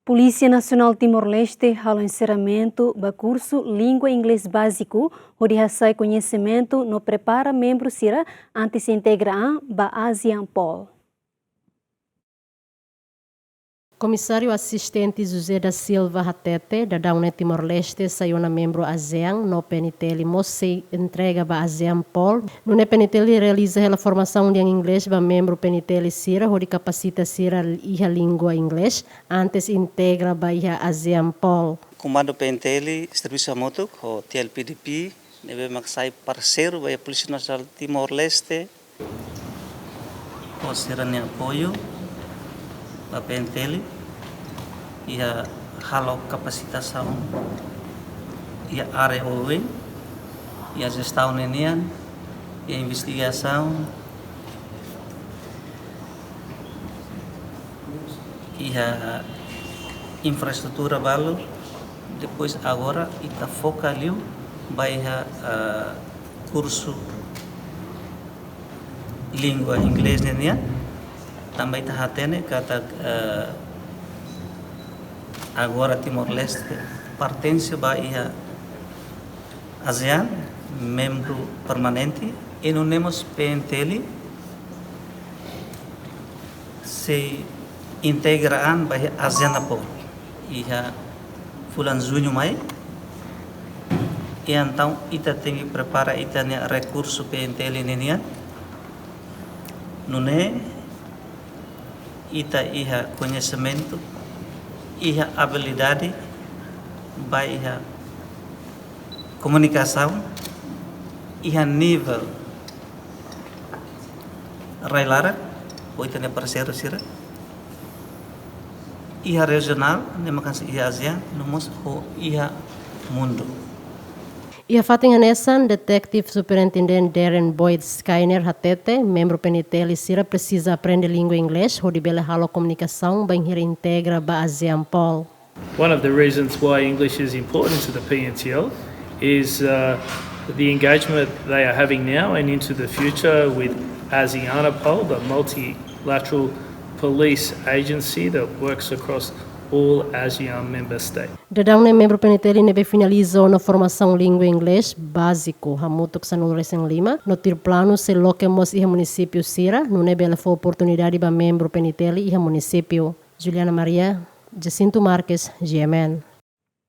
Polísia Nasionál Timor-Leste halo enseramentu ba kursu língua inglês básiku, hodi hasae kuñesmentu no prepara membru sira antes integra ba ASEAN POL. Comissário assistente José da Silva Hatete, da Timor-Leste, saiu na membro ASEAN, no PNTL, mosse entrega para ASEAN POL. No PNTL realiza a formação de inglês para membro PNTL sira, onde capacita sira a língua inglês, antes integra para ASEAN POL. Comando PNTL, serviço remoto, o TLPDP, deve maksai parceiro da Polísia Nasionál Timor-Leste, o sira de apoio a PNTL e a halo capacitação e a área OE e a gestão nenian e a investigação e a infraestrutura valo. Depois agora está focado vai a curso língua inglês nenian. Também está atene kata agora Timor-Leste pertence a ASEAN, membro permanente, e não temos PNTL se integra a ASEAN POL. E a fulan junho mai e então ita tem que preparar ita recurso PNTL nenian não é ita iha conhecimento, iha habilidade, iha comunicação, iha nível relara, oito ne parceiro sira, iha regional, ne makan iha ASEAN, nomos ho iha mundo. E a fatinha nessa, Detective Superintendente Darren Boyd Skyner Hatete, membro PNTL sira, precisa aprender língua inglês, onde bela halo comunicação, bem integra ba ASEAN POL. One of the reasons why English is important to the PNTL is the engagement they are having now and into the future with ASEAN POL, the multilateral police agency that works across all ASEAN member states. Dadang membro PNTL nebe finalizou na formação língua inglês básico, hamutok sa no recém lima, no tir plano se loquemos iha município sira, no nebe ela foi oportunidade ba membro PNTL iha município. Juliana Maria, Jacinto Marques, GMN.